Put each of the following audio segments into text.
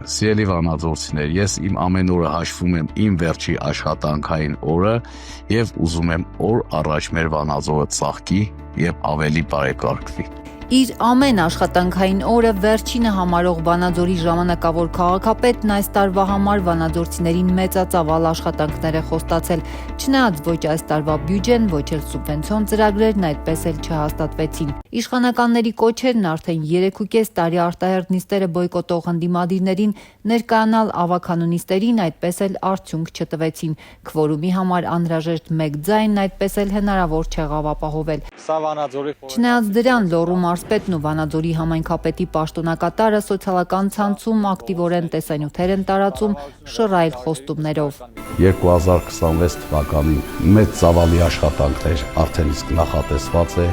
Սիրելի վանաձորցիներ, ես իմ ամեն օրը հաշվում եմ իմ վերջի աշխատանքային օրը եւ ուզում եմ օր առաջ մեր վանաձորը ծաղկի եւ ավելի բարեկարգվի։ Իր ամեն աշխատանքային օրը վերջինը համարող Վանաձորի ժամանակավոր քաղաքապետն այս տարվա համար վանաձորցիներին մեծածավալ աշխատանքներ է խոստացել, չնայած ոչ այս տարվա բյուջեն, ոչ էլ սուբվենցիոն ծրագրերն այդպես էլ չհաստատվեցին։ Իշխանականների կոչերն արդեն 3.5 տարի արտահերթ նիստերը բոյկոտող ընդդիմադիրներին ներկայանալ ավագանունիստերին այդպես էլ արդյունք չտվեցին։ Քվորումի համար անհրաժեշտ մեկ ձայնն այդպես էլ հնարավոր չեղավ ապահովել։ Չնայած դրան Լոռու մարզպետն ու Վանաձորի համայնքապետի պաշտոնակատարը սոցիալական ցանցում ակտիվորեն տեսանյութեր են տարածում շռայլ խոստումներով։ 2026 թվականին մեծ ծավալի աշխատանքներ արդեն իսկ նախատեսված է։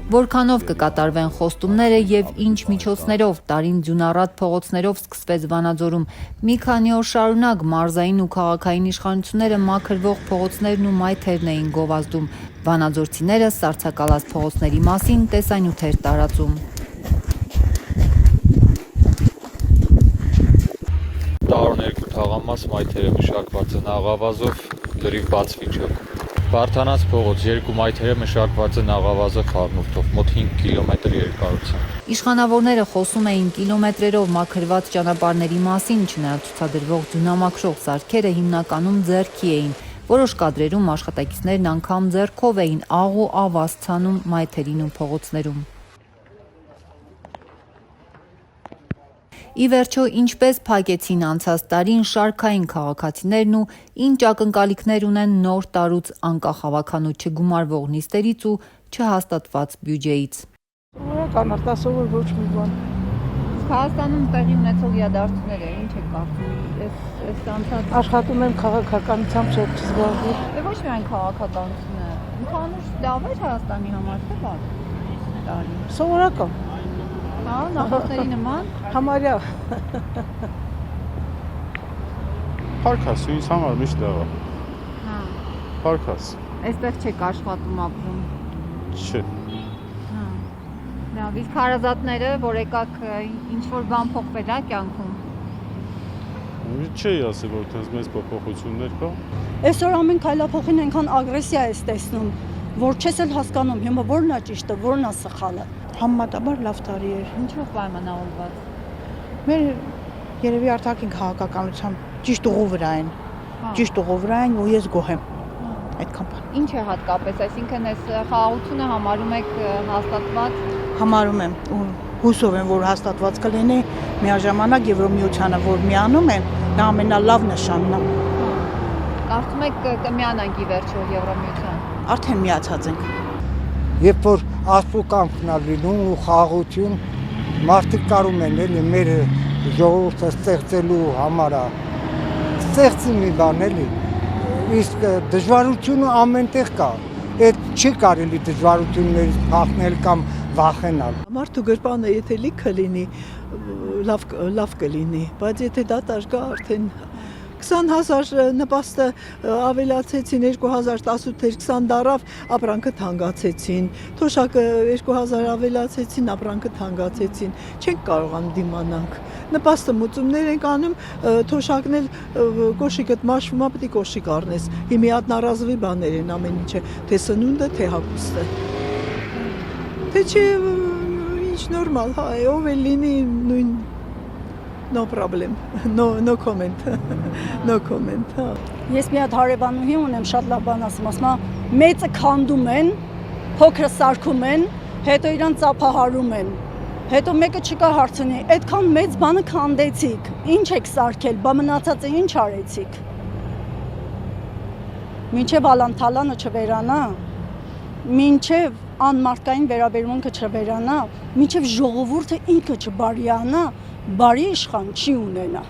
Որքանով կկատարվեն խոստումները եւ ինչ միջոցներով տարին ձյունառատ փողոցներով սկսվեց Վանաձորում։ Մի քանի օր շարունակ մարզային ու քաղաքային իշխանությունները մաքրվող փողոցներն ու մայթերն էին գովազդում։ Վանաձորցիները սառցակալած փողոցների մասին տեսանյութեր տարածում։ Տարուն երկու թաղամաս մայթերը մշակված են աղավազով լրիվ բացվիչ է։ Վարդանանց փողոց երկու մայթերը մշակված են աղավազով խառնուրդով, մոտ 5 կիլոմետր երկարությամբ։ Իշխանավորները խոսում էին կիլոմետրերով մաքրված ճանապարհների մասին, չնայած ցուցադրվող ձյունամաքրող սարքերը հիմնականում ձեռքի էին։ Որոշ կադրերում աշխատակիցներն անգամ ձեռքով էին աղ ու ավազ ցանում մայթերին ու փողոցներում։ Ի վերջո, ինչպես փակեցին անցած տարին շարքային քաղաքացիներն ու ինչ ակնկալիքներ ունեն նոր տարուց անկախ հավաքանու չգումարվող նիստերից ու չհաստատված բյուջեից։ Օրական արտասովոր ոչ մի բան։ Հայաստանում տեղի ունեցող իրադարձությունները ինչ է կարծում։ Այս անցած Աշխատում եմ քաղաքականությամբ շատ չզբաղվի։ ոչ միայն քաղաքականությունը, ընդհանուր լավ է Հայաստանի համար, թե բան։ Տարի։ Սովորական։ Հա, նախորդների նման։ Համարյա։ Փարքաս, ինձ համար միշտ լավ է։ Հա։ Փարքաս։ Այստեղ չեք աշխատում ապրում։ Չէ։ Հա։ Լավ, իսկ հարազատները, որ եկաք ինչ որ բան փոխվել է կյանքում։ Չի ասել, որ այդպես մեծ փոփոխություններ կա։ Այսօր ամեն քայլափոխին այնքան ագրեսիա ես տեսնում, որ չես էլ հասկանում, հիմա որն է ճիշտը, որն է սխալը։ Համեմատաբար լավ տարի էր։ Ինչով պայմանավորված։ Մեր երևի արտաքին քաղաքականությամբ ճիշտ ուղու վրա են։ Ճիշտ ուղու վրա են ու ես գոհ եմ։ Այդքան բան։ Ինչ է հատկապես, այսինքն այս խաղաղությունը համարում եք հաստատված։ Համարում եմ ու հուսով եմ, որ հաստատված կլինի միաժամանակ Եվրոմիությանը, որ միանում են, դա ամենալավ նշանն է։ Կարծում եք կմիանանք ի վերջո Եվրոմիության։ Արդեն միացած ենք։ Երբ որ ասպուկանքն է լինում ու խաղաղություն, մարդիկ կարում են էլի մեր ժողովուրդը ստեղծելու համար ստեղծի մի բան էլի, իսկ դժվարությունը ամենտեղ կա, այդ չի կարելի դժվարություններից փախնել կամ վախենալ։ Մարդու գրպանը եթե լիքը լինի, լավ կլինի, բայց եթե դատարկ կա արդեն 20,000 նպաստը ավելացեցին, 2018-ից 20 դարավ ապրանքը թանկացեցին, թոշակը 2000 ավելացեցին, ապրանքը թանկացեցին, չենք կարողանում դիմանանք։ Նպաստը մուծումներ ենք անում, թոշակն էլ կոշիկդ մաշվում է, պետք է կոշիկ առնես։ Հիմի հատնառազվի բաներ են ամեն ինչը, թե սնունդը, թե հագուստը։ Թե չէ, ինչ նորմալ, հա, ով էլ լինի նույն No problem, no comment, no comment, հա։ Ես մի հատ հարևանուհի ունեմ, շատ լավ բան ասում, ասում է մեծը քանդում են, փոքրը սարքում են, հետո իրան ծափահարում են։ Հետո մեկը չկա հարցնի, այդքան մեծ բանը քանդեցիք, ինչ եք սարքել, բա մնացածը ինչ արեցիք։ Մինչև ալանթալանը չվերանա, մինչև անմարդկային վերաբերմունքը չվերանա, մինչև ժողովուրդը ինքը չբարյանա, բարի իշխան չի ունենա։